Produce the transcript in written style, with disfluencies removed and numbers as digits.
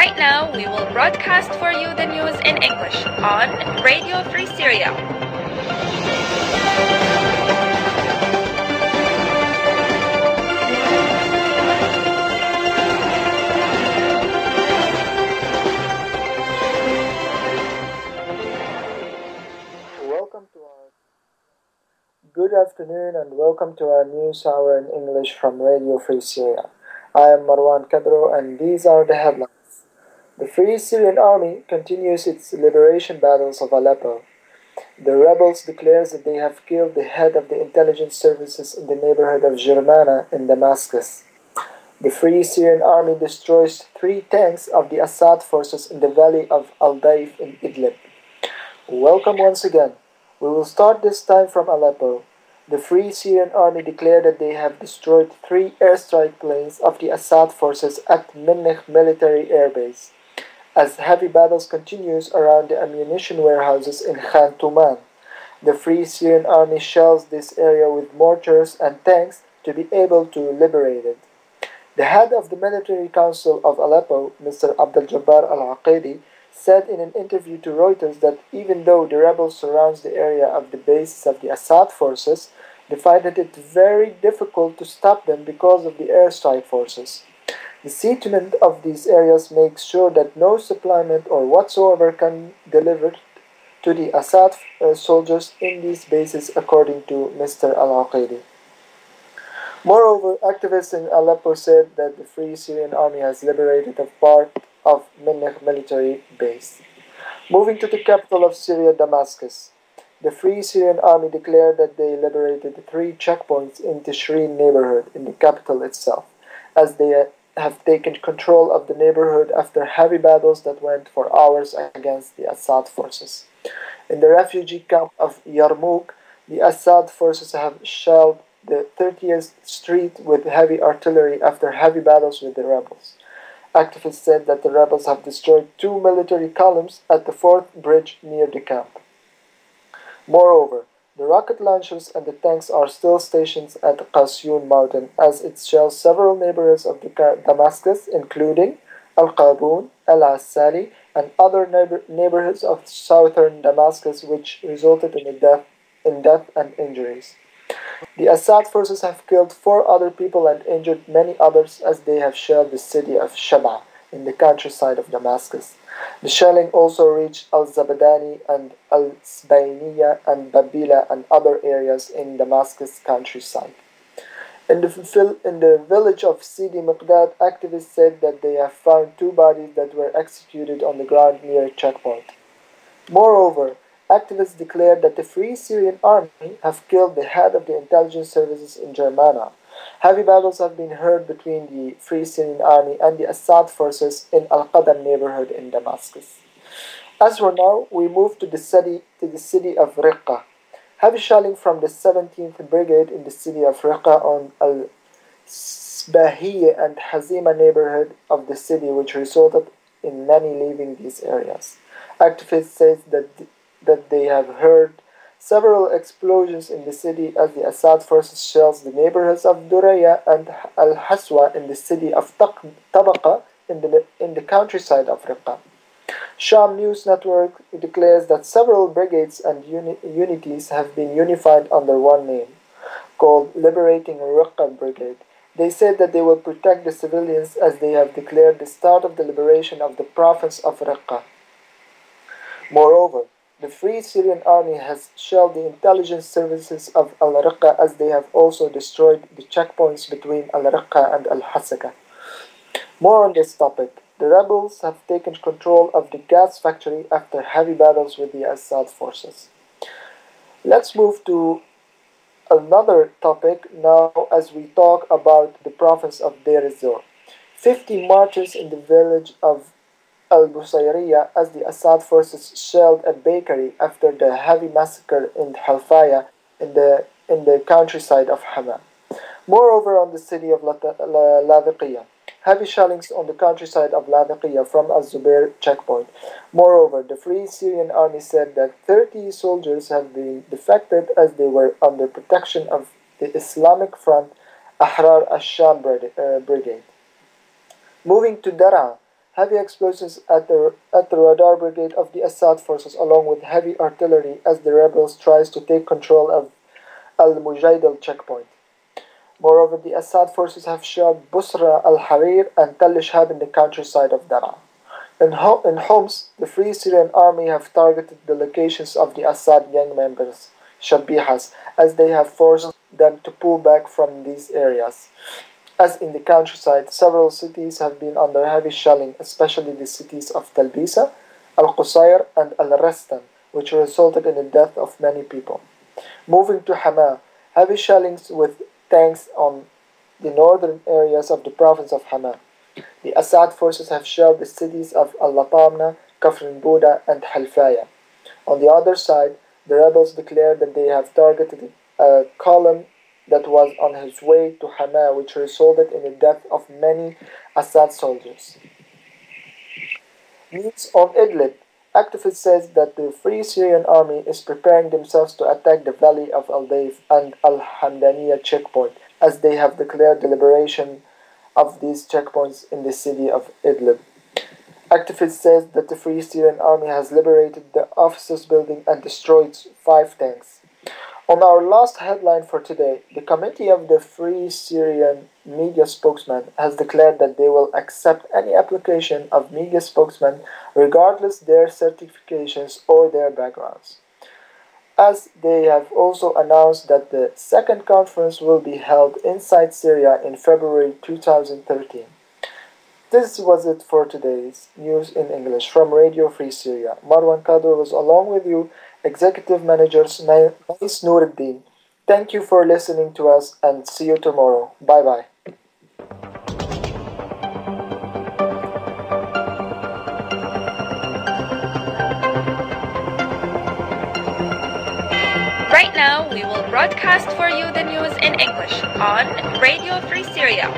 Right now, we will broadcast for you the news in English on Radio Free Syria. Good afternoon and welcome to our news hour in English from Radio Free Syria. I am MarwanKADRO and these are the headlines. The Free Syrian Army continues its liberation battles of Aleppo. The rebels declare that they have killed the head of the intelligence services in the neighborhood of Germana in Damascus. The Free Syrian Army destroys 3 tanks of the Assad forces in the valley of Al-Daif in Idlib. Welcome once again. We will start this time from Aleppo. The Free Syrian Army declared that they have destroyed 3 airstrike planes of the Assad forces at Minnich military airbase, as heavy battles continues around the ammunition warehouses in Khan Touman. The Free Syrian Army shells this area with mortars and tanks to be able to liberate it. The head of the Military Council of Aleppo, Mr. Abdel Jabbar al-Aqidi, said in an interview to Reuters that even though the rebels surround the area of the bases of the Assad forces, they find it very difficult to stop them because of the airstrike forces. The settlement of these areas makes sure that no supplement or whatsoever can be delivered to the Assad soldiers in these bases, according to Mr. al-Aqidi. Moreover, activists in Aleppo said that the Free Syrian Army has liberated a part of Minnich military base. Moving to the capital of Syria, Damascus. The Free Syrian Army declared that they liberated 3 checkpoints in Tishreen neighborhood in the capital itself, as they have taken control of the neighborhood after heavy battles that went for hours against the Assad forces. In the refugee camp of Yarmouk, the Assad forces have shelled the 30th Street with heavy artillery after heavy battles with the rebels. Activists said that the rebels have destroyed 2 military columns at the 4th bridge near the camp. Moreover, the rocket launchers and the tanks are still stationed at Qasyun mountain as it shells several neighborhoods of Damascus, including Al-Qabun, Al-Asali, and other neighborhoods of southern Damascus, which resulted in death and injuries. The Assad forces have killed 4 other people and injured many others as they have shelled the city of Shaba in the countryside of Damascus. The shelling also reached Al-Zabadani and Al-Sbainiya and Babila and other areas in Damascus countryside. In the village of Sidi Miqdad, activists said that they have found 2 bodies that were executed on the ground near a checkpoint. Moreover, activists declared that the Free Syrian Army have killed the head of the intelligence services in Germana. Heavy battles have been heard between the Free Syrian Army and the Assad forces in Al-Qadam neighborhood in Damascus. As for now, we move to the city of Riqqa. Heavy shelling from the 17th Brigade in the city of Riqqa on Al-Sbahiyya and Hazima neighborhood of the city, which resulted in many leaving these areas. Activists say that they have heard several explosions in the city as the Assad forces shells the neighborhoods of Duraya and Al-Haswa in the city of Tabaqa in the countryside of Riqqa. Sham News Network declares that several brigades and unities have been unified under one name, called Liberating Riqqa Brigade. They said that they will protect the civilians as they have declared the start of the liberation of the province of Riqqa. Moreover, the Free Syrian Army has shelled the intelligence services of Al-Riqqa as they have also destroyed the checkpoints between Al-Riqqa and Al-Hasaka. More on this topic. The rebels have taken control of the gas factory after heavy battles with the Assad forces. Let's move to another topic now as we talk about the province of Deir ez-Zor. 50 marchers in the village of Al-Busayriya as the Assad forces shelled a bakery after the heavy massacre in Halfaya in the countryside of Hama. Moreover, on the city of Ladiqiyya, heavy shellings on the countryside of Ladiqiyya from Al-Zubair checkpoint. Moreover, the Free Syrian Army said that 30 soldiers have been defected as they were under protection of the Islamic Front Ahrar al-Sham Brigade. Moving to Daraa, heavy explosives at the radar brigade of the Assad forces, along with heavy artillery as the rebels tries to take control of Al-Mujaidal checkpoint. Moreover, the Assad forces have shelled Busra al-Harir and Tal Shahab in the countryside of Daraa. In Homs, the Free Syrian Army have targeted the locations of the Assad gang members, Shabihas, as they have forced them to pull back from these areas. As in the countryside, several cities have been under heavy shelling, especially the cities of Talbisa, Al-Qusayr, and Al-Rastan, which resulted in the death of many people. Moving to Hama, heavy shellings with tanks on the northern areas of the province of Hama. The Assad forces have shelled the cities of Al-Latamna, Kafr Buda, and Halfaya. On the other side, the rebels declared that they have targeted a column that was on his way to Hama, which resulted in the death of many Assad soldiers. News on Idlib. Activist says that the Free Syrian Army is preparing themselves to attack the valley of Al-Dayf and Al-Hamdaniya checkpoint, as they have declared the liberation of these checkpoints in the city of Idlib. Activist says that the Free Syrian Army has liberated the officers' building and destroyed 5 tanks. On our last headline for today, the Committee of the Free Syrian Media Spokesman has declared that they will accept any application of media spokesman regardless their certifications or their backgrounds. As they have also announced that the second conference will be held inside Syria in February 2013. This was it for today's news in English from Radio Free Syria. MarwanKADRO was along with you, Executive Managers Noured. Thank you for listening to us and see you tomorrow. Bye-bye. Right now, we will broadcast for you the news in English on Radio Free Syria.